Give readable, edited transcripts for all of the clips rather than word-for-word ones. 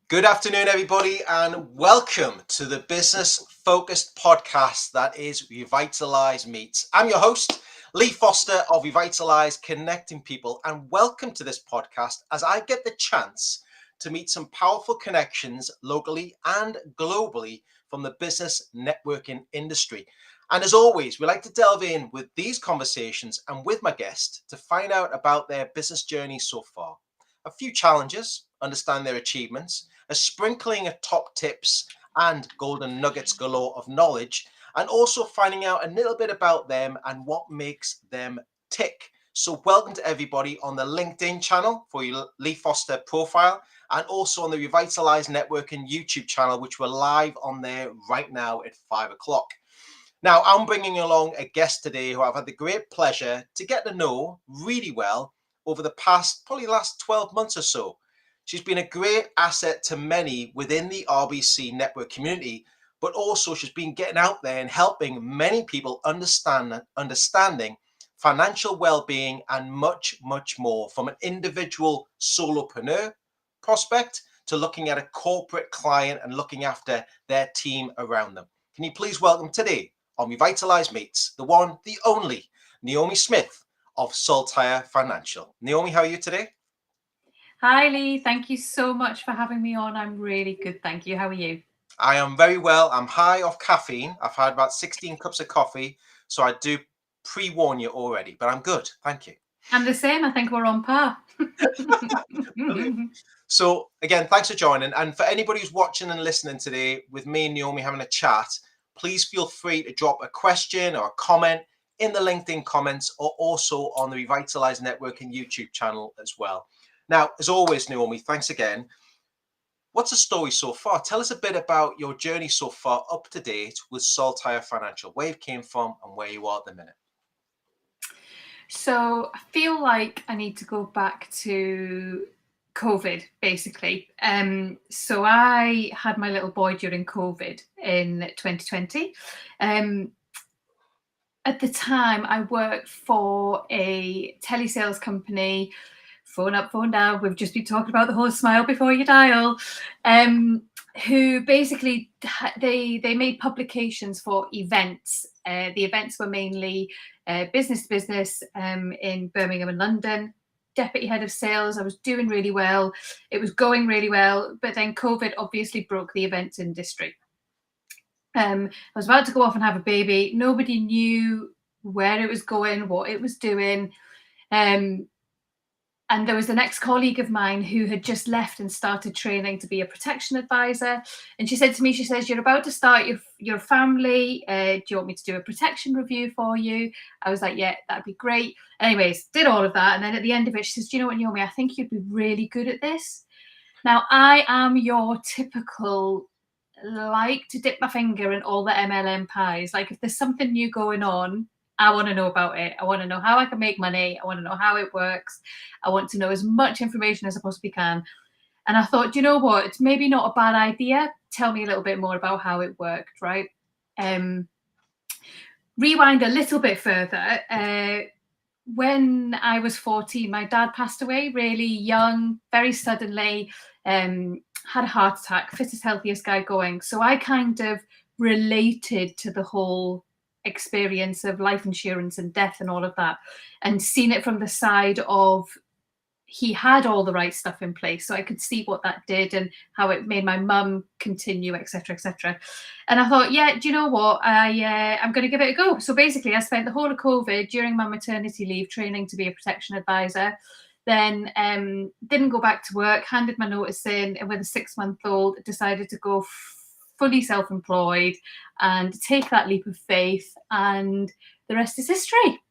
Good afternoon, everybody, and welcome to the business focused podcast that is Revitalise Meets. I'm your host, Lee Foster of Revitalise, connecting people, and welcome to this podcast as I get the chance to meet some powerful connections locally and globally from the business networking industry. And as always, we like to delve in with these conversations and with my guest to find out about their business journey so far, a few challenges, understand their achievements, a sprinkling of top tips and golden nuggets galore of knowledge, and also finding out a little bit about them and what makes them tick. So, welcome to everybody on the LinkedIn channel for your Lee Foster profile, and also on the Revitalise Network and YouTube channel, which we're live on there right now at 5 o'clock. Now, I'm bringing along a guest today who I've had the great pleasure to get to know really well over the past, probably last 12 months or so. She's been a great asset to many within the RBC network community, but also she's been getting out there and helping many people understanding financial well-being and much, much more, from an individual solopreneur prospect to looking at a corporate client and looking after their team around them. Can you please welcome today on Revitalise Meets the one, the only Naomi Smith of Saltire Financial. Naomi, how are you today? Hi, Lee. Thank you so much for having me on. I'm really good. Thank you. How are you? I am very well. I'm high off caffeine. I've had about 16 cups of coffee, so I do pre-warn you already, but I'm good. Thank you. I'm the same. I think we're on par. Brilliant. So again, thanks for joining. And for anybody who's watching and listening today with me and Naomi having a chat, please feel free to drop a question or a comment in the LinkedIn comments or also on the Revitalise Network and YouTube channel as well. Now, as always, Naomi, thanks again. What's the story so far? Tell us a bit about your journey so far up to date with Saltire Financial, where you came from and where you are at the minute. So I feel like I need to go back to COVID, basically. So I had my little boy during COVID in 2020. At the time, I worked for a telesales company. Phone up, phone down. We've just been talking about the whole smile before you dial. Who basically they made publications for events. The events were mainly business to business in Birmingham and London. Deputy head of sales. I was doing really well. It was going really well, but then COVID obviously broke the events industry. I was about to go off and have a baby. Nobody knew where it was going, what it was doing. And there was an ex-colleague of mine who had just left and started training to be a protection advisor. And she said to me, she says, "You're about to start your family. Do you want me to do a protection review for you?" I was like, "Yeah, that'd be great." Anyways, did all of that. And then at the end of it, she says, "Do you know what, Naomi? I think you'd be really good at this." Now, I am your typical like to dip my finger in all the MLM pies. Like if there's something new going on, I want to know about it. I want to know how I can make money. I want to know how it works. I want to know as much information as I possibly can. And I thought, you know what? It's maybe not a bad idea. Tell me a little bit more about how it worked, right? Um, Rewind a little bit further. When I was 14, my dad passed away really young, very suddenly. Had a heart attack, fittest, healthiest guy going. So I kind of related to the whole experience of life insurance and death and all of that, and seen it from the side of he had all the right stuff in place, so I could see what that did and how it made my mum continue, etc., etc. And I thought, yeah, do you know what? I'm going to give it a go. So basically, I spent the whole of COVID during my maternity leave training to be a protection advisor. Then didn't go back to work, handed my notice in, and with a 6-month-old, decided to go fully self-employed and take that leap of faith. And the rest is history.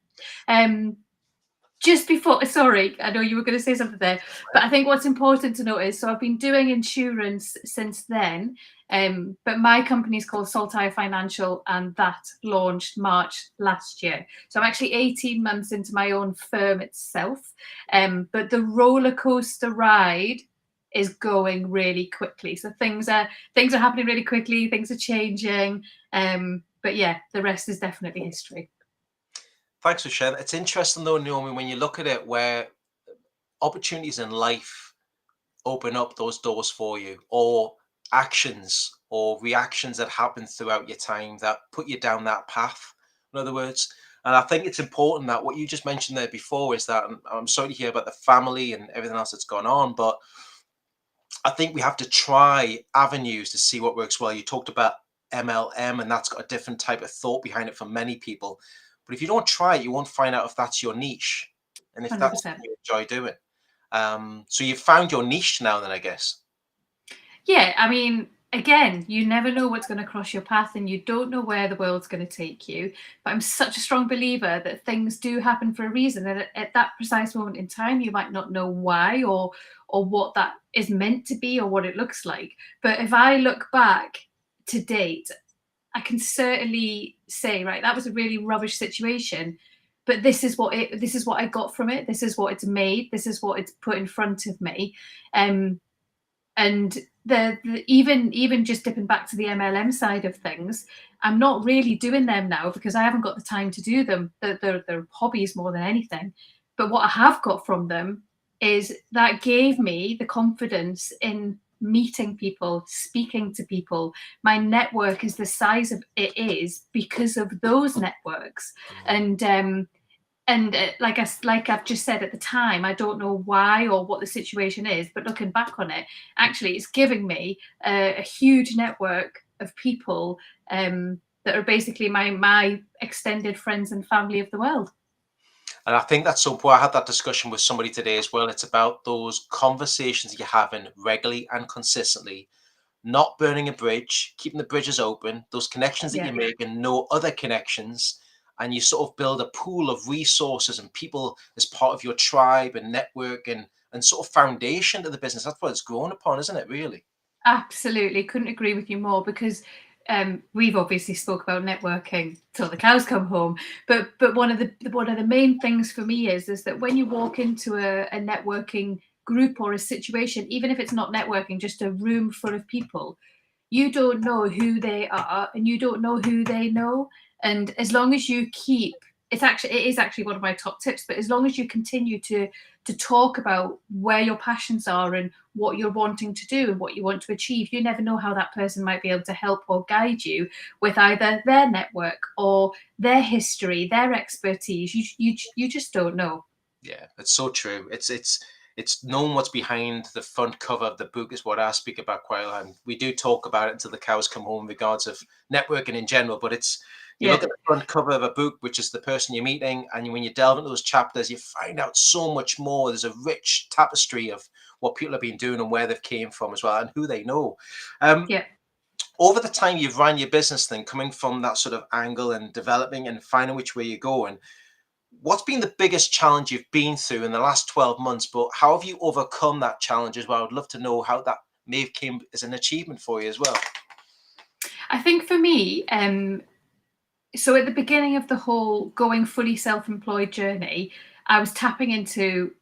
Just before, sorry, I know you were going to say something there, but I think what's important to note is, so I've been doing insurance since then, but my company is called Saltire Financial, and that launched March last year. So I'm actually 18 months into my own firm itself, but the roller coaster ride is going really quickly. So things are happening really quickly, things are changing, but yeah, the rest is definitely history. Thanks for sharing. It's interesting though, Naomi, when you look at it, where opportunities in life open up those doors for you, or actions or reactions that happen throughout your time that put you down that path, in other words. And I think it's important that what you just mentioned there before is that, and I'm sorry to hear about the family and everything else that's gone on, but I think we have to try avenues to see what works well. You talked about MLM, and that's got a different type of thought behind it for many people. But if you don't try it, you won't find out if that's your niche and if that's what 100%. you enjoy doing. So you've found your niche now, then, I guess. Yeah, I mean, again, you never know what's going to cross your path and you don't know where the world's going to take you. But I'm such a strong believer that things do happen for a reason. And at that precise moment in time, you might not know why or what that is meant to be or what it looks like. But if I look back to date, I can certainly say, right, that was a really rubbish situation. But this is what I got from it. This is what it's made. This is what it's put in front of me. And even just dipping back to the MLM side of things, I'm not really doing them now because I haven't got the time to do them. They're hobbies more than anything. But what I have got from them is that gave me the confidence in meeting people, speaking to people. My network is the size of it is because of those networks. And like I've just said at the time, I don't know why or what the situation is, but looking back on it, actually, it's giving me a huge network of people that are basically my extended friends and family of the world. And I think that's so important. I had that discussion with somebody today as well. It's about those conversations you're having regularly and consistently, not burning a bridge, keeping the bridges open, those connections that Yeah. you make and no other connections. And you sort of build a pool of resources and people as part of your tribe and network and sort of foundation to the business. That's what it's grown upon, isn't it, really? Absolutely, couldn't agree with you more because we've obviously spoke about networking till the cows come home, but one of the main things for me is that when you walk into a networking group or a situation, even if it's not networking, just a room full of people, you don't know who they are and you don't know who they know. And as long as you keep it is actually one of my top tips, but as long as you continue to talk about where your passions are and what you're wanting to do and what you want to achieve, you never know how that person might be able to help or guide you with either their network or their history, their expertise. You just don't know. Yeah, it's so true. It's knowing what's behind the front cover of the book is what I speak about quite a lot. And we do talk about it until the cows come home in regards of networking in general. But it's you Yeah. look at the front cover of a book, which is the person you're meeting, and when you delve into those chapters, you find out so much more. There's a rich tapestry of what people have been doing and where they've came from as well, and who they know. Um, Yeah. Over the time you've run your business thing, coming from that sort of angle and developing and finding which way you're going, what's been the biggest challenge you've been through in the last 12 months, but how have you overcome that challenge as well? I'd love to know how that may have came as an achievement for you as well. I think for me, so at the beginning of the whole going fully self-employed journey, I was tapping into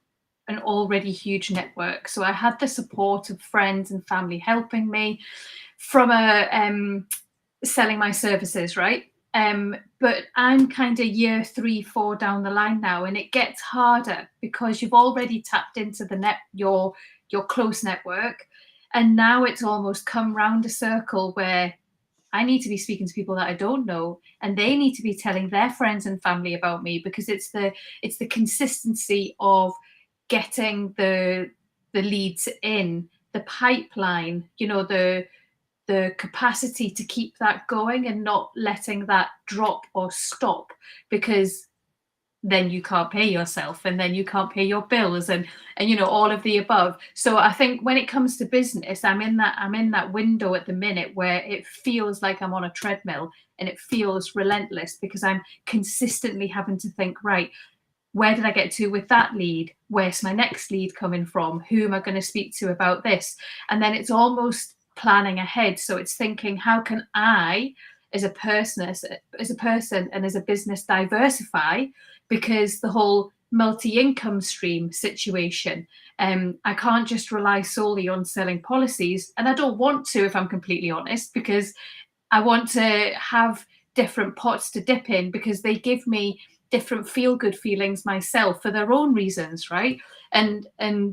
an already huge network. So I had the support of friends and family helping me from selling my services, right? But I'm kind of year 3, 4 down the line now, and it gets harder because you've already tapped into your close network, and now it's almost come round a circle where I need to be speaking to people that I don't know, and they need to be telling their friends and family about me because it's the consistency of getting the leads in the pipeline, the capacity to keep that going and not letting that drop or stop, because then you can't pay yourself and then you can't pay your bills and all of the above. So I think when it comes to business, I'm in that window at the minute where it feels like I'm on a treadmill and it feels relentless because I'm consistently having to think, right, where did I get to with that lead? Where's my next lead coming from? Who am I going to speak to about this? And then it's almost planning ahead. So it's thinking, how can I, as a person and as a business, diversify? Because the whole multi-income stream situation, I can't just rely solely on selling policies. And I don't want to, if I'm completely honest, because I want to have different pots to dip in because they give me different feel-good feelings myself for their own reasons, right? And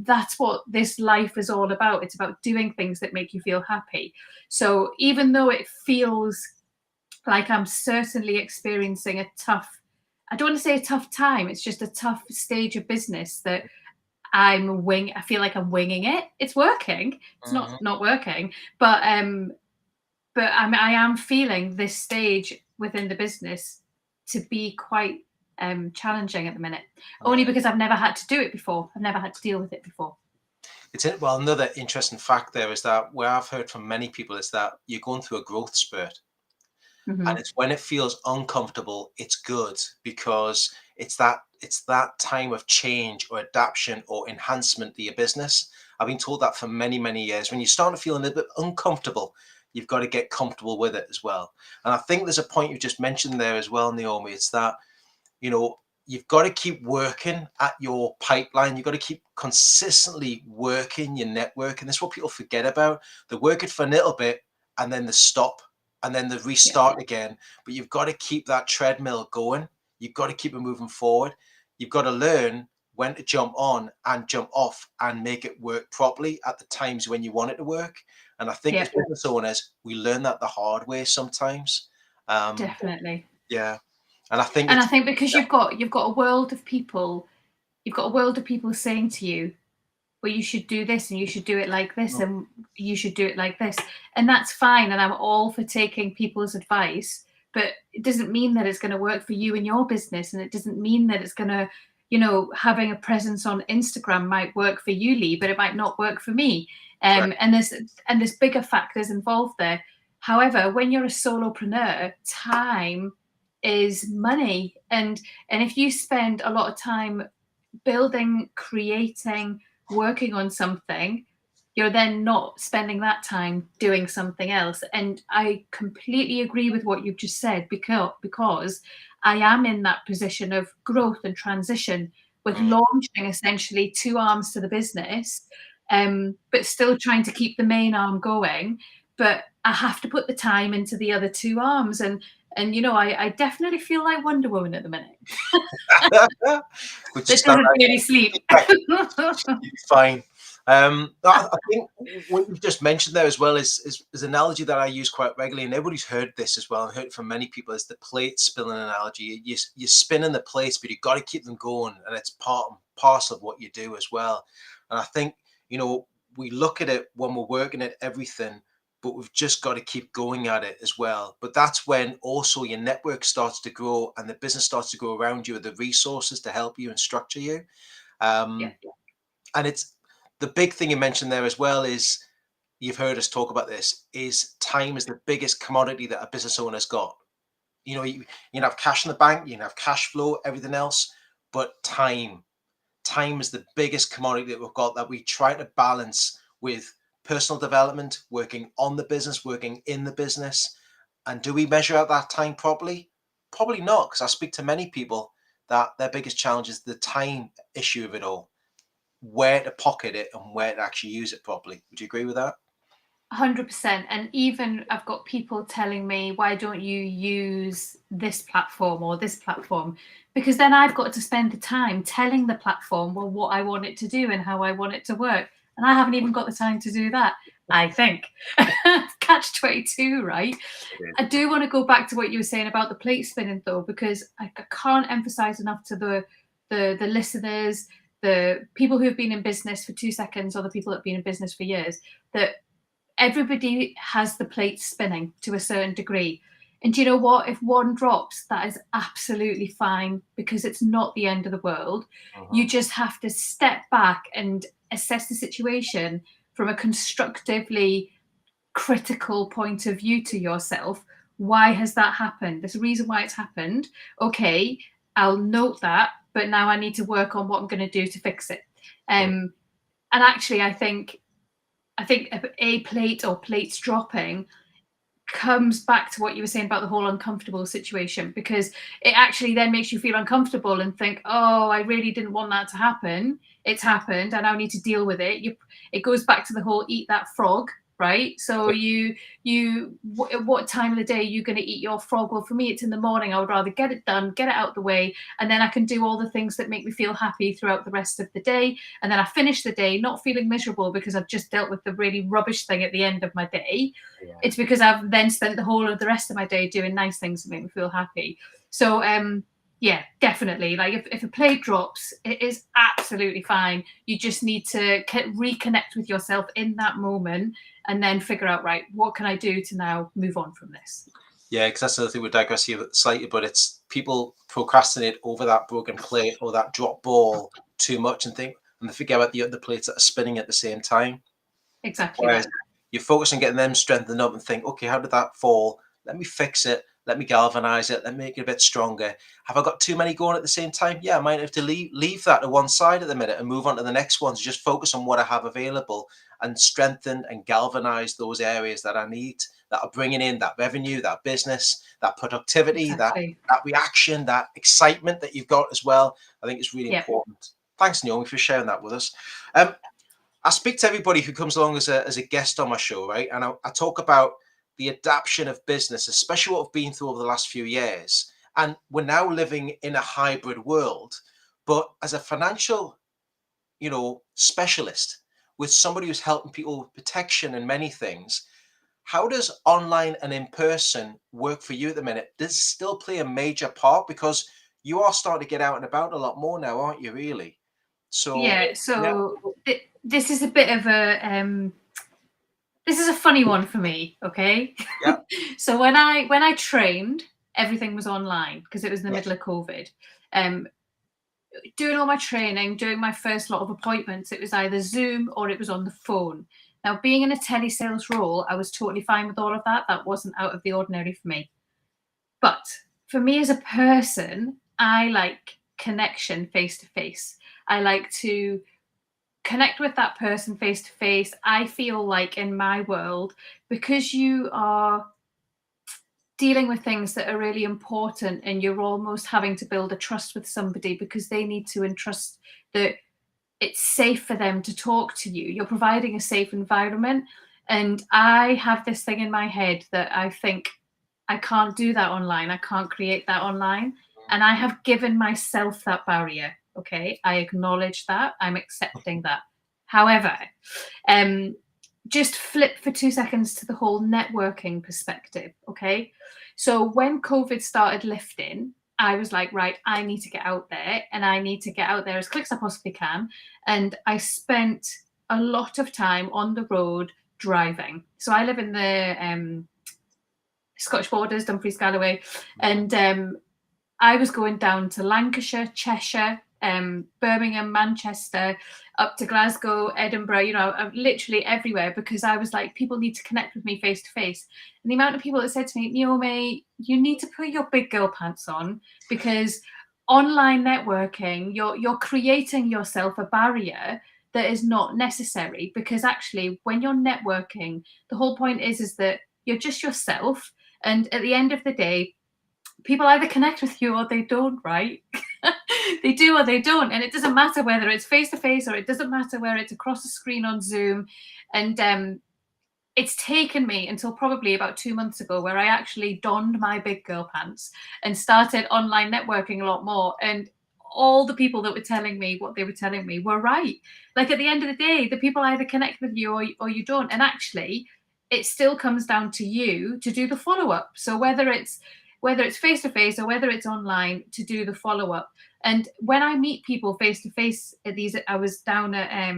that's what this life is all about. It's about doing things that make you feel happy. So even though it feels like I'm certainly experiencing a tough, I don't want to say a tough time, it's just a tough stage of business that I feel like I'm winging it. It's working. It's not working, but I am feeling this stage within the business to be quite challenging at the minute, only because I've never had to do it before. I've never had to deal with it before. Well, another interesting fact there is that where I've heard from many people is that you're going through a growth spurt. And it's when it feels uncomfortable, it's good, because it's that time of change or adaptation or enhancement to your business. I've been told that for many, many years. When you start to feel a little bit uncomfortable, you've got to get comfortable with it as well. And I think there's a point you just mentioned there as well, Naomi. It's that, you've got to keep working at your pipeline. You've got to keep consistently working your network. And that's what people forget about. They work it for a little bit and then they stop and then they restart again. But you've got to keep that treadmill going. You've got to keep it moving forward. You've got to learn when to jump on and jump off and make it work properly at the times when you want it to work. And I think as business owners, we learn that the hard way sometimes. Definitely. Yeah. And I think because you've got a world of people, saying to you, well, you should do this and you should do it like this and you should do it like this. And that's fine. And I'm all for taking people's advice, but it doesn't mean that it's going to work for you and your business. And it doesn't mean that it's going to, having a presence on Instagram might work for you, Lee, but it might not work for me. And there's bigger factors involved there. However, when you're a solopreneur, time is money. And if you spend a lot of time building, creating, working on something, you're then not spending that time doing something else. And I completely agree with what you've just said, because I am in that position of growth and transition with launching essentially two arms to the business, but still trying to keep the main arm going. But I have to put the time into the other two arms. And I definitely feel like Wonder Woman at the minute. Which doesn't really sleep. Fine. I think what you've just mentioned there as well is an analogy that I use quite regularly, and everybody's heard this as well, and heard it from many people, is the plate spinning analogy. You're spinning the plates, but you've got to keep them going, and it's part and parcel of what you do as well. And I think, we look at it when we're working at everything, but we've just got to keep going at it as well. But that's when also your network starts to grow and the business starts to grow around you with the resources to help you and structure you. And it's the big thing you mentioned there as well is, you've heard us talk about this, is time is the biggest commodity that a business owner's got. You can have cash in the bank, you can have cash flow, everything else, but time is the biggest commodity that we've got, that we try to balance with personal development, working on the business, working in the business. And do we measure out that time properly? Probably not, because I speak to many people that their biggest challenge is the time issue of it all, where to pocket it and where to actually use it properly. Would you agree with that? 100%. And even I've got people telling me, why don't you use this platform or this platform? Because then I've got to spend the time telling the platform, well, what I want it to do and how I want it to work. And I haven't even got the time to do that, I think. Catch-22, right? I do want to go back to what you were saying about the plate spinning, though, because I can't emphasize enough to the listeners, the people who have been in business for 2 seconds or the people that have been in business for years, that everybody has the plate spinning to a certain degree. And do you know what? If one drops, that is absolutely fine, because it's not the end of the world. You just have to step back and assess the situation from a constructively critical point of view to yourself. Why has that happened? There's a reason why it's happened. Okay, I'll note that, but now I need to work on what I'm going to do to fix it. And actually, I think a plate or plates dropping comes back to what you were saying about the whole uncomfortable situation, because it actually then makes you feel uncomfortable and think, oh, I really didn't want that to happen. It's happened. I now need to deal with it. It goes back to the whole eat that frog right? So at what time of the day you're going to eat your frog? Well, for me, it's in the morning. I would rather get it done, get it out the way, and then I can do all the things that make me feel happy throughout the rest of the day. And then I finish the day not feeling miserable because I've just dealt with the really rubbish thing at the end of my day. Yeah. It's because I've then spent the whole of the rest of my day doing nice things that make me feel happy. So yeah, definitely. Like if a plate drops, it is absolutely fine. You just need to reconnect with yourself in that moment and then figure out, right, what can I do to now move on from this? Yeah, because that's the other thing, we digress here slightly, but it's people procrastinate over that broken plate or that drop ball too much and they forget about the other plates that are spinning at the same time. Exactly. Whereas that. you focus on getting them strengthened up and think, okay, how did that fall? Let me fix it. Let me galvanize it. Let me make it a bit stronger. Have I got too many going at the same time? Yeah, I might have to leave that to one side at the minute and move on to the next one. So just focus on what I have available and strengthen and galvanize those areas that I need, that are bringing in that revenue, that business, that productivity, Exactly. that reaction, that excitement that you've got as well. I think it's really important. Thanks, Naomi, for sharing that with us. I speak to everybody who comes along as a guest on my show, right? And I talk about the adaptation of business, especially what we've been through over the last few years. And we're now living in a hybrid world. But as a financial, specialist, with somebody who's helping people with protection and many things, how does online and in person work for you at the minute? Does it still play a major part? Because you are starting to get out and about a lot more now, aren't you, really? So, Yeah. So this is a bit of a this is a funny one for me. Okay. yeah. So when I trained, everything was online because it was in the middle of COVID. Doing all my training, doing my first lot of appointments, it was either Zoom or it was on the phone. Now, being in a telesales role, I was totally fine with all of that. That wasn't out of the ordinary for me. But for me as a person, I like connection face to face. I like to connect with that person face to face. I feel like in my world, because you are dealing with things that are really important and you're almost having to build a trust with somebody because they need to entrust that it's safe for them to talk to you. You're providing a safe environment. And I have this thing in my head that I think I can't do that online. I can't create that online. And I have given myself that barrier. Okay. I acknowledge that. I'm accepting that. However, just flip for 2 seconds to the whole networking perspective. Okay. So when COVID started lifting, I was like, right, I need to get out there and I need to get out there as quick as I possibly can. And I spent a lot of time on the road driving. So I live in the Scottish borders, Dumfries, Galloway. And I was going down to Lancashire, Cheshire, Birmingham, Manchester, up to Glasgow, Edinburgh, I'm literally everywhere because I was like, people need to connect with me face to face. And the amount of people that said to me, Naomi, you need to put your big girl pants on because online networking, you're creating yourself a barrier that is not necessary because actually when you're networking, the whole point is that you're just yourself. And at the end of the day, people either connect with you or they don't, right? They do or they don't. And it doesn't matter whether it's face to face or it doesn't matter whether it's across the screen on Zoom. And it's taken me until probably about 2 months ago where I actually donned my big girl pants and started online networking a lot more. And all the people that were telling me what they were telling me were right. Like at the end of the day, the people either connect with you or you don't. And actually, it still comes down to you to do the follow up. So whether it's face to face or whether it's online, to do the follow up. And when I meet people face to face at these, I was down at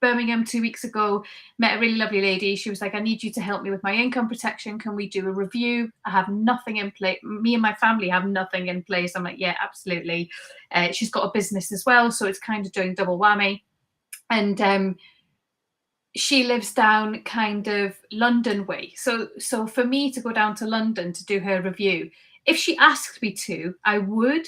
Birmingham 2 weeks ago, met a really lovely lady. She was like, I need you to help me with my income protection. Can we do a review? I have nothing in place. Me and my family have nothing in place. I'm like, yeah, absolutely. She's got a business as well. So it's kind of doing double whammy. And she lives down kind of London way. So for me to go down to London to do her review, if she asked me to, I would,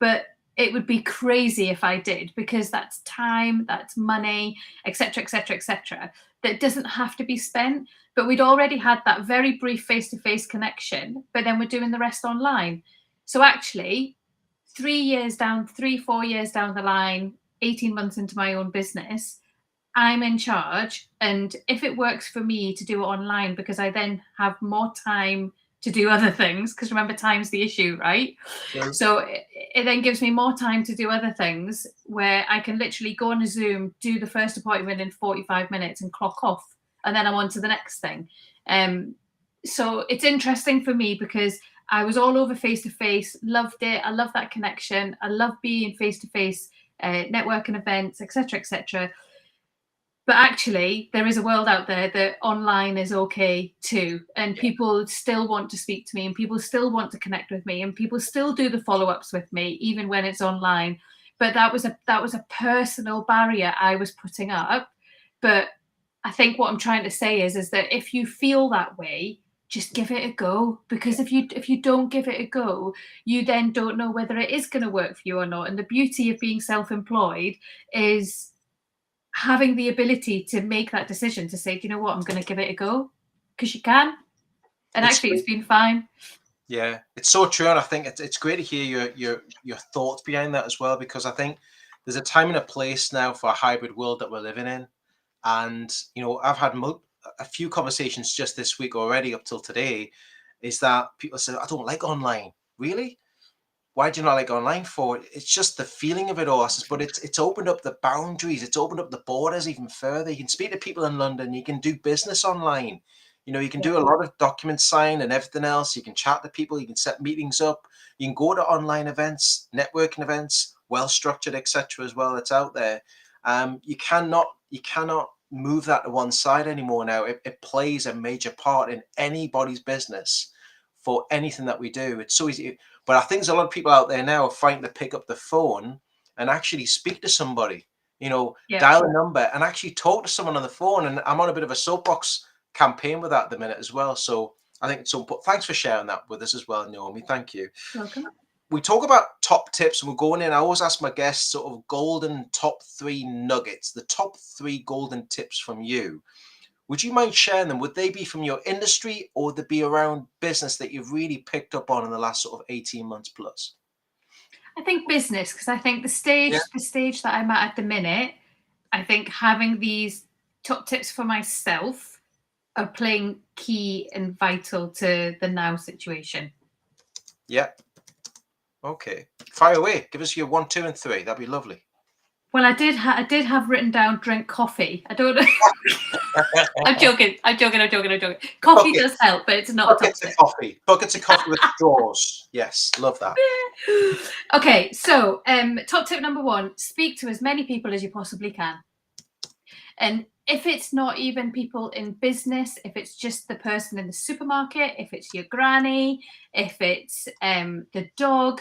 but it would be crazy if I did because that's time, that's money, etc., etc., etc. That doesn't have to be spent. But we'd already had that very brief face-to-face connection, but then we're doing the rest online. So actually, 3 4 years down the line, 18 months into my own business, I'm in charge. And if it works for me to do it online, because I then have more time to do other things, because remember, time's the issue, right? True. So it then gives me more time to do other things where I can literally go on a Zoom, do the first appointment in 45 minutes and clock off, and then I'm on to the next thing. So it's interesting for me because I was all over face-to-face, loved it. I love that connection. I love being face-to-face, networking events, etc., etc. But actually, there is a world out there that online is okay too, and people still want to speak to me, and people still want to connect with me, and people still do the follow-ups with me, even when it's online. But that was a personal barrier I was putting up. But I think what I'm trying to say is that if you feel that way, just give it a go. Because if you don't give it a go, you then don't know whether it is going to work for you or not. And the beauty of being self-employed is having the ability to make that decision to say, do you know what, I'm going to give it a go, because you can. And actually, it's been fine. Yeah, it's so true, and I think it's great to hear your thoughts behind that as well, because I think there's a time and a place now for a hybrid world that we're living in. And I've had a few conversations just this week already up till today, is that people say, I don't like online. Really? Why do you not like online for? It's just the feeling of it all. I says, but it's opened up the boundaries. It's opened up the borders even further. You can speak to people in London. You can do business online. You can do a lot of document sign and everything else. You can chat to people. You can set meetings up. You can go to online events, networking events, well structured, etc. as well. That's out there. You cannot move that to one side anymore now. It plays a major part in anybody's business for anything that we do. It's so easy. But I think there's a lot of people out there now are fighting to pick up the phone and actually speak to somebody, dial a number and actually talk to someone on the phone. And I'm on a bit of a soapbox campaign with that at the minute as well. So I think it's so important. Thanks for sharing that with us as well, Naomi. Thank you. Welcome. We talk about top tips and we're going in. I always ask my guests sort of golden top 3 nuggets, the top 3 golden tips from you. Would you mind sharing them? Would they be from your industry or would they be around business that you've really picked up on in the last sort of 18 months plus? I think business, because I think the stage that I'm at the minute, I think having these top tips for myself are playing key and vital to the now situation. Yeah. Okay. Fire away. Give us your 1, 2, and 3. That'd be lovely. Well, I did have written down drink coffee. I don't know. I'm joking. Coffee does help, but it's not buckets of coffee. Buckets of coffee with straws. Yes, love that. Okay, so top tip number 1: speak to as many people as you possibly can. And if it's not even people in business, if it's just the person in the supermarket, if it's your granny, if it's the dog,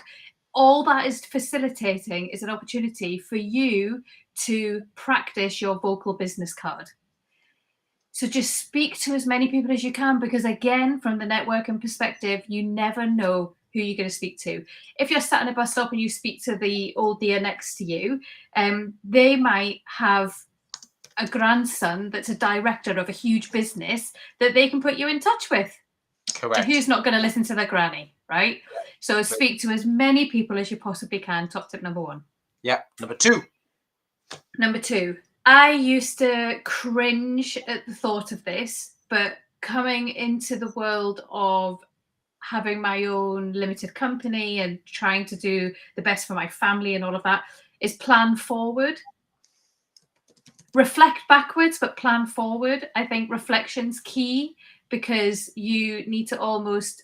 all that is facilitating is an opportunity for you to practice your vocal business card. So just speak to as many people as you can, because again, from the networking perspective, you never know who you're going to speak to. If you're sat in a bus stop and you speak to the old dear next to you, they might have a grandson that's a director of a huge business that they can put you in touch with. Correct. And who's not going to listen to their granny, right? So speak to as many people as you possibly can. Top tip number 1. Yeah. Number 2. Number 2. I used to cringe at the thought of this, but coming into the world of having my own limited company and trying to do the best for my family and all of that is plan forward. Reflect backwards, but plan forward. I think reflection's key, because you need to almost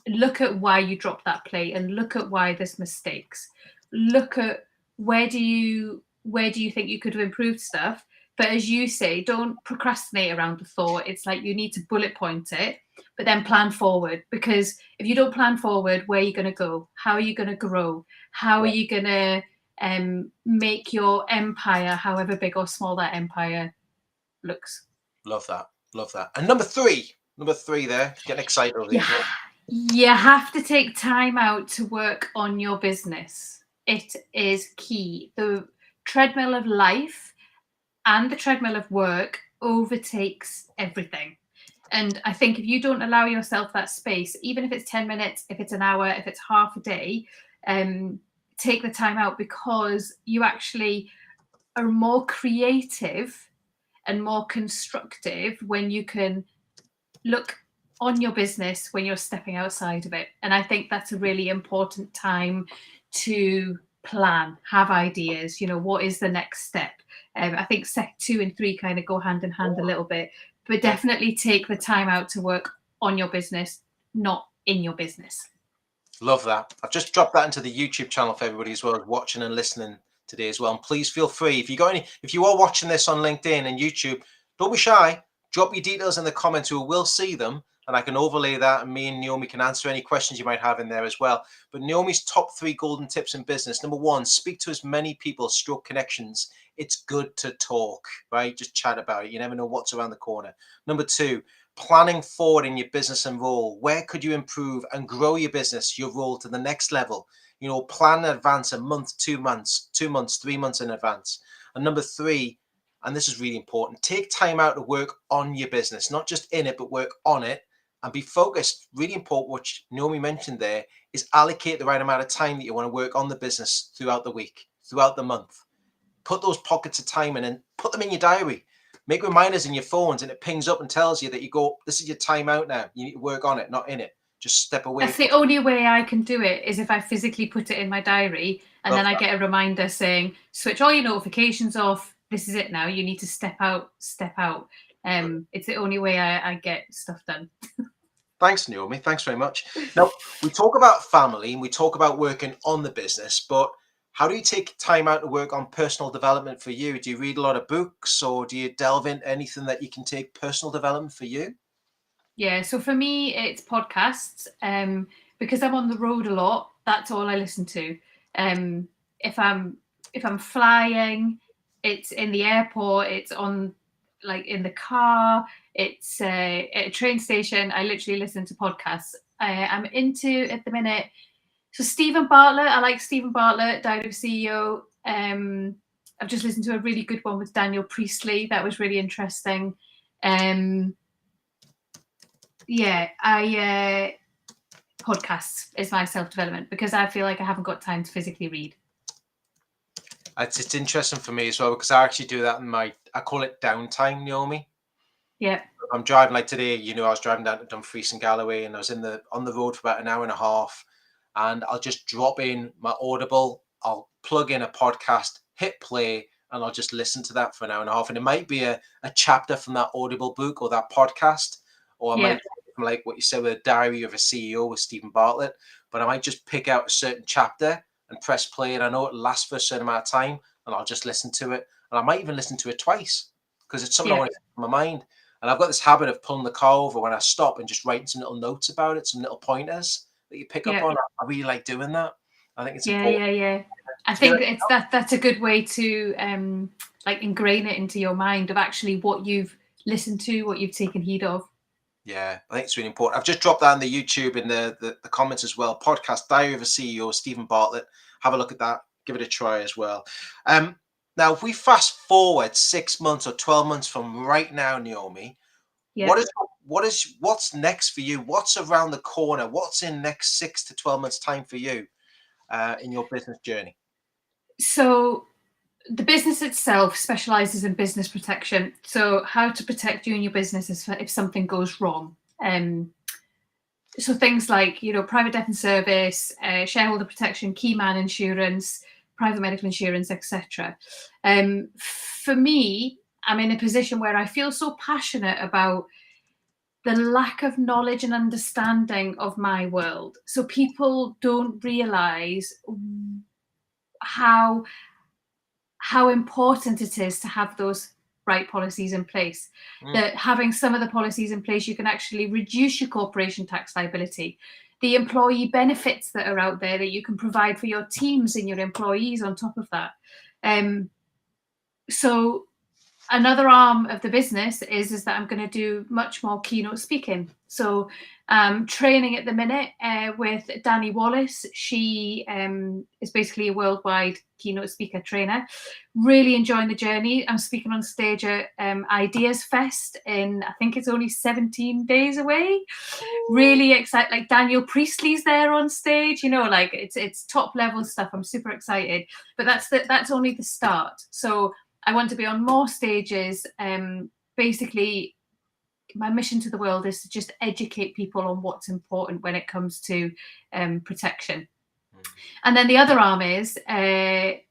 look at why you dropped that plate and look at why there's mistakes. Look at where do you think you could have improved stuff. But as you say, don't procrastinate around the thought. It's like you need to bullet point it, but then plan forward. Because if you don't plan forward, where are you going to go? How are you going to grow? How are you going to make your empire, however big or small that empire looks? Love that. And number 3 there, getting excited over these. You have to take time out to work on your business. It is key. The treadmill of life and the treadmill of work overtakes everything. And I think if you don't allow yourself that space, even if it's 10 minutes, if it's an hour, if it's half a day, take the time out, because you actually are more creative and more constructive when you can look on your business when you're stepping outside of it. And I think that's a really important time to plan, have ideas, what is the next step. I think step 2 and 3 kind of go hand in hand a little bit, but definitely take the time out to work on your business, not in your business. Love that. I've just dropped that into the YouTube channel for everybody as well as watching and listening today as well. And please feel free, if you are watching this on LinkedIn and YouTube, don't be shy. Drop your details in the comments. We will see them, and I can overlay that, and me and Naomi can answer any questions you might have in there as well. But Naomi's top 3 golden tips in business. Number 1, speak to as many people, stroke connections. It's good to talk, right? Just chat about it. You never know what's around the corner. Number 2, planning forward in your business and role. Where could you improve and grow your business, your role to the next level? Plan in advance, a month, 2 months, 2 months, 3 months in advance. And number 3, and this is really important, take time out to work on your business, not just in it, but work on it and be focused. Really important, which Naomi mentioned there, is allocate the right amount of time that you want to work on the business throughout the week, throughout the month. Put those pockets of time in and put them in your diary. Make reminders in your phones, and it pings up and tells you that this is your time out now. You need to work on it, not in it. Just step away. That's the only way I can do it, is if I physically put it in my diary, and then I get a reminder saying, switch all your notifications off. This is it now. You need to step out. It's the only way I get stuff done. Thanks, Naomi. Thanks very much. Now, we talk about family and we talk about working on the business, but how do you take time out to work on personal development for you? Do you read a lot of books, or do you delve into anything that you can take personal development for you? Yeah, so for me, it's podcasts. Because I'm on the road a lot, that's all I listen to. If I'm flying, it's in the airport, it's on in the car, it's at a train station. I literally listen to podcasts. I'm into at the minute. So Stephen Bartlett, I like Stephen Bartlett, Diary of a CEO. I've just listened to a really good one with Daniel Priestley. That was really interesting. Podcasts is my self-development, because I feel like I haven't got time to physically read. It's interesting for me as well, because I actually do that I call it downtime, Naomi. Yeah. I'm driving, like today, I was driving down to Dumfries and Galloway, and I was on the road for about an hour and a half, and I'll just drop in my Audible, I'll plug in a podcast, hit play, and I'll just listen to that for an hour and a half. And it might be a chapter from that Audible book or that podcast, or I might, like what you said, with a Diary of a CEO with Stephen Bartlett, but I might just pick out a certain chapter and press play, and I know it lasts for a certain amount of time, and I'll just listen to it. And I might even listen to it twice, because it's something I want to keep in my mind. And I've got this habit of pulling the car over when I stop and just writing some little notes about it, some little pointers that you pick up on. I really like doing that. I think it's important. Yeah. I think that's a good way to ingrain it into your mind of actually what you've listened to, what you've taken heed of. Yeah, I think it's really important. I've just dropped that in the YouTube in the comments as well. Podcast, Diary of a CEO, Stephen Bartlett. Have a look at that. Give it a try as well. Now, if we fast forward 6 months or 12 months from right now, Naomi, what's next for you? What's around the corner? What's in next 6 to 12 months time for you in your business journey? So the business itself specializes in business protection. So how to protect you and your business if something goes wrong. So things like, private death and service, shareholder protection, key man insurance, private medical insurance, etc. For me, I'm in a position where I feel so passionate about the lack of knowledge and understanding of my world. So people don't realize how important it is to have those right policies in place. That having some of the policies in place, you can actually reduce your corporation tax liability. The employee benefits that are out there that you can provide for your teams and your employees on top of that. So another arm of the business is that I'm going to do much more keynote speaking. So training at the minute with Danny Wallace. She is basically a worldwide keynote speaker trainer. Really enjoying the journey. I'm speaking on stage at Ideas Fest in, I think it's only 17 days away. Really excited. Like Daniel Priestley's there on stage. It's top level stuff. I'm super excited. But that's only the start. So I want to be on more stages. Basically, my mission to the world is to just educate people on what's important when it comes to protection. And then the other arm is I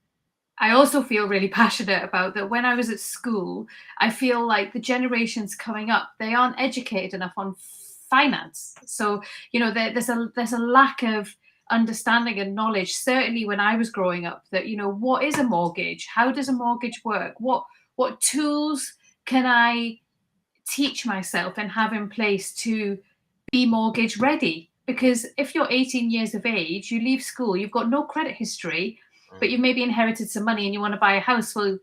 also feel really passionate about that. When I was at school, I feel like the generations coming up, they aren't educated enough on finance. So, you know, there's a lack of understanding and knowledge, certainly when I was growing up, that, you know, what is a mortgage? How does a mortgage work? What tools can I teach myself and have in place to be mortgage ready? Because if you're 18 years of age, you leave school, you've got no credit history, but you've maybe inherited some money and you want to buy a house. Well,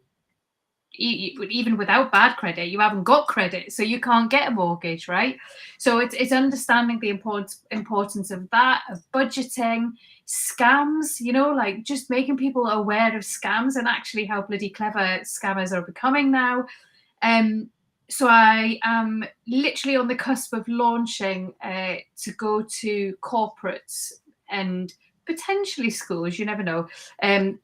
even without bad credit, you haven't got credit, so you can't get a mortgage, right? So it's understanding the importance of that, of budgeting, scams, you know, like just making people aware of scams and actually how bloody clever scammers are becoming now. So I am literally on the cusp of launching to go to corporates and potentially schools, you never know,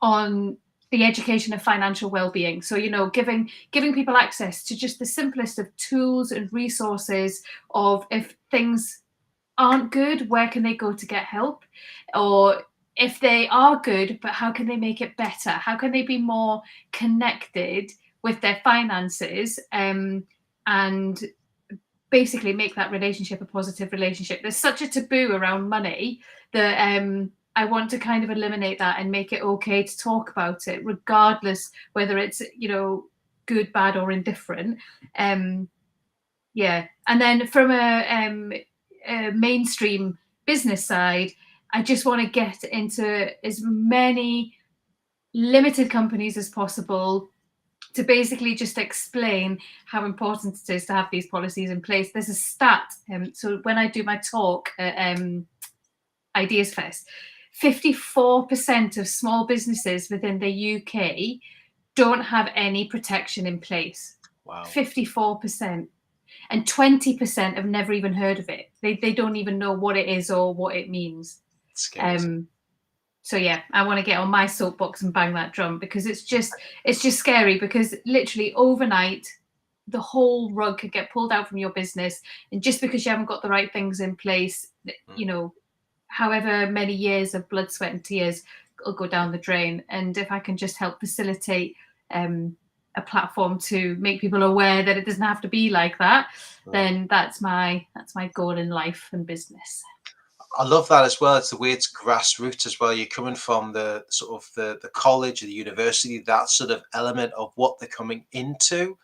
on the education of financial well-being. So, you know, giving people access to just the simplest of tools and resources of, if things aren't good, where can they go to get help? Or if they are good, but how can they make it better? How can they be more connected with their finances, and basically make that relationship a positive relationship? There's such a taboo around money that I want to kind of eliminate that and make it okay to talk about it, regardless whether it's, you know, good, bad, or indifferent. Yeah. And then from a mainstream business side, I just want to get into as many limited companies as possible to basically just explain how important it is to have these policies in place. There's a stat. So when I do my talk at Ideas Fest, 54% of small businesses within the UK don't have any protection in place. Wow. 54%. And 20% have never even heard of it. They don't even know what it is or what it means. So yeah, I want to get on my soapbox and bang that drum, because it's just scary, because literally overnight the whole rug could get pulled out from your business, and just because you haven't got the right things in place, you know, however many years of blood, sweat and tears will go down the drain. And if I can just help facilitate a platform to make people aware that it doesn't have to be like that, then that's my goal in life and business. I love that as well. It's the way it's grassroots as well. You're coming from the sort of the college or the university, that sort of element of what they're coming into,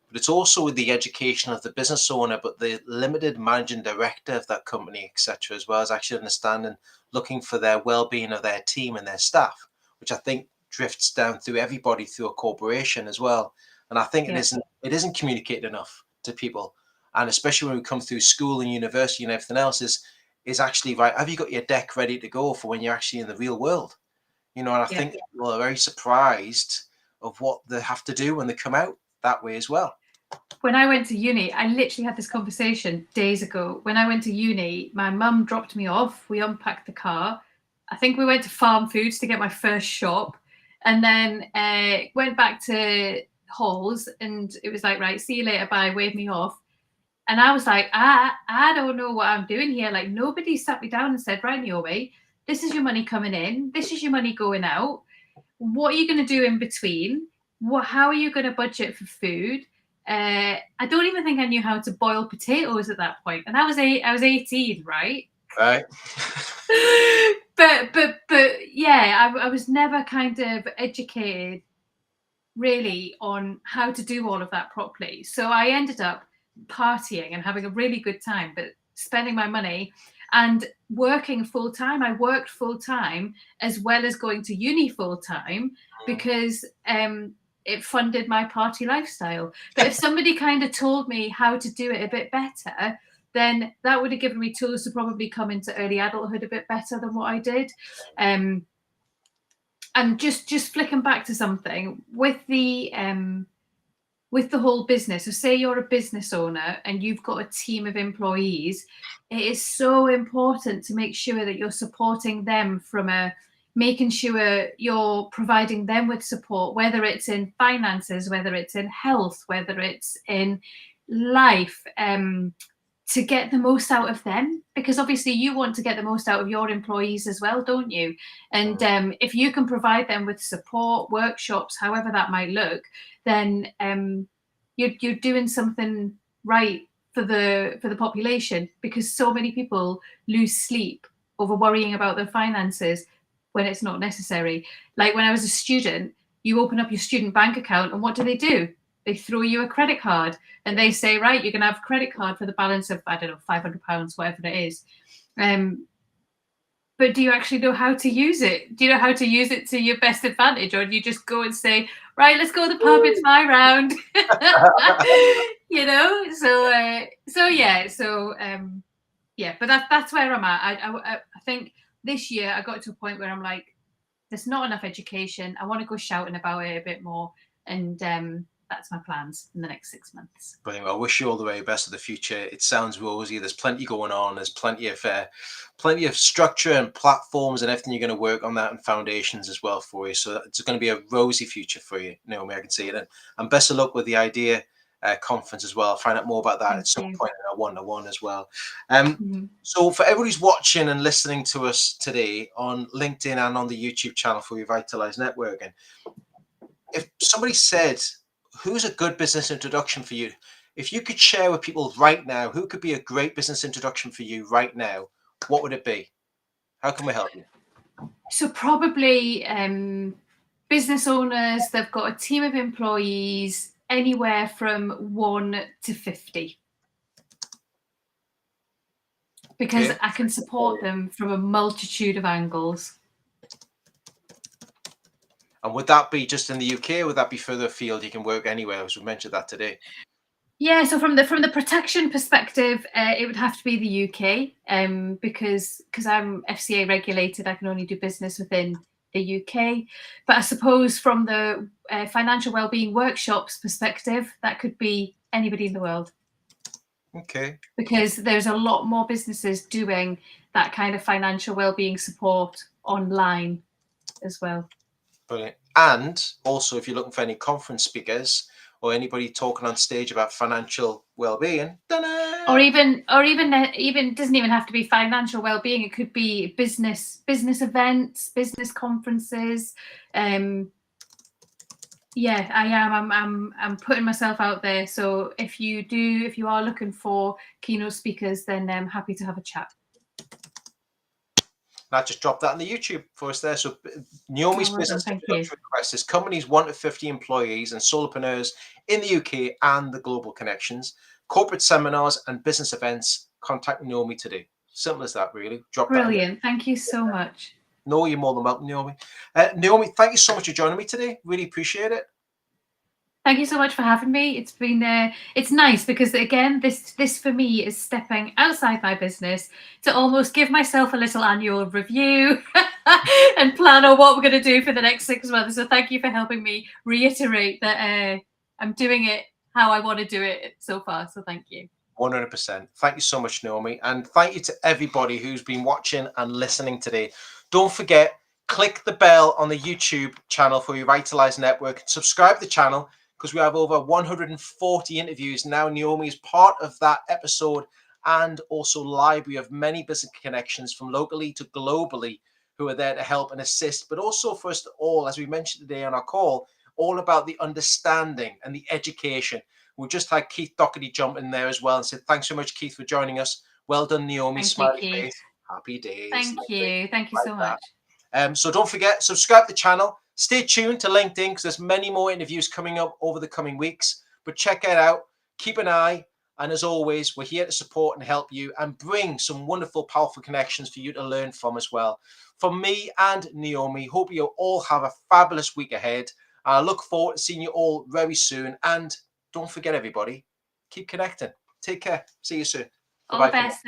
but it's also with the education of the business owner, but the limited managing director of that company, etc., as well as actually understanding, looking for their well-being of their team and their staff, which I think drifts down through everybody through a corporation as well. And I think it isn't communicated enough to people, and especially when we come through school and university and everything else, is actually, right, have you got your deck ready to go for when you're actually in the real world? You know, and I think people are very surprised of what they have to do when they come out that way as well. When I went to uni, I literally had this conversation days ago. When I went to uni, my mum dropped me off. We unpacked the car. I think we went to Farm Foods to get my first shop, and then went back to Halls, and it was like, right, see you later, bye, wave me off. And I was like, I don't know what I'm doing here. Like, nobody sat me down and said, right, Naomi, this is your money coming in. This is your money going out. What are you going to do in between? How are you going to budget for food? I don't even think I knew how to boil potatoes at that point. And I was 18, right? Right. but yeah, I was never kind of educated really on how to do all of that properly. So I ended up partying and having a really good time, but spending my money and working full time. I worked full time as well as going to uni full time, because it funded my party lifestyle. But if somebody kind of told me how to do it a bit better, then that would have given me tools to probably come into early adulthood a bit better than what I did. And just flicking back to something with the whole business. So say you're a business owner and you've got a team of employees, it is so important to make sure that you're supporting them from a making sure you're providing them with support, whether it's in finances, whether it's in health, whether it's in life, to get the most out of them, because obviously you want to get the most out of your employees as well, don't you? And if you can provide them with support, workshops, however that might look, then you're doing something right for the population, because so many people lose sleep over worrying about their finances when it's not necessary. Like when I was a student, you open up your student bank account and what do? They throw you a credit card and they say, right, you're going to have a credit card for the balance of, I don't know, £500, whatever it is. But do you actually know how to use it? Do you know how to use it to your best advantage? Or do you just go and say, right, let's go to the pub, it's my round. You know? But that's where I'm at. I think this year I got to a point where I'm like, there's not enough education. I want to go shouting about it a bit more. And that's my plans in the next 6 months. Brilliant. Well, I wish you all the very best of the future. It sounds rosy. There's plenty going on. There's plenty of structure and platforms and everything you're going to work on that, and foundations as well for you. So it's going to be a rosy future for you, Naomi. I can see it. And best of luck with the idea conference as well. I'll find out more about that at some point in our one-to-one as well. So for everybody who's watching and listening to us today on LinkedIn and on the YouTube channel for Revitalise Networking, if somebody said, who's a good business introduction for you? If you could share with people right now, who could be a great business introduction for you right now, what would it be? How can we help you? So probably business owners, they've got a team of employees, anywhere from 1 to 50. Because I can support them from a multitude of angles. And would that be just in the UK, or would that be further afield? You can work anywhere, as we mentioned that today. Yeah, so from the protection perspective, it would have to be the UK, because I'm FCA regulated, I can only do business within the UK. But I suppose from the financial wellbeing workshops perspective, that could be anybody in the world. Okay. Because there's a lot more businesses doing that kind of financial wellbeing support online as well. Brilliant. And also, if you're looking for any conference speakers or anybody talking on stage about financial well-being, or even doesn't even have to be financial well-being. It could be business events, business conferences. Yeah, I am. I'm putting myself out there. So if you are looking for keynote speakers, then I'm happy to have a chat. I just dropped that on the YouTube for us there. So Naomi's business introduction request is companies 1 to 50 employees and solopreneurs in the UK and the global connections, corporate seminars and business events. Contact Naomi today. Simple as that, really. Brilliant. Thank you so much. No, you're more than welcome, Naomi. Naomi, thank you so much for joining me today. Really appreciate it. Thank you so much for having me. It's been it's nice because, again, this for me is stepping outside my business to almost give myself a little annual review and plan on what we're going to do for the next 6 months. So thank you for helping me reiterate that I'm doing it how I want to do it so far. So thank you. 100%. Thank you so much, Naomi. And thank you to everybody who's been watching and listening today. Don't forget, click the bell on the YouTube channel for Revitalise Network. Subscribe to the channel, because we have over 140 interviews now. Naomi is part of that episode, and also library of many business connections from locally to globally who are there to help and assist, but also for us all, as we mentioned today on our call, all about the understanding and the education. We just had Keith Doherty jump in there as well and said, thanks so much, Keith, for joining us. Well done, Naomi. Smiley face. Happy days. Thank you. Thank you so much. So don't forget, subscribe to the channel. Stay tuned to LinkedIn, because there's many more interviews coming up over the coming weeks. But check it out. Keep an eye. And as always, we're here to support and help you and bring some wonderful, powerful connections for you to learn from as well. From me and Naomi, hope you all have a fabulous week ahead. I look forward to seeing you all very soon. And don't forget, everybody, keep connecting. Take care. See you soon. All the best.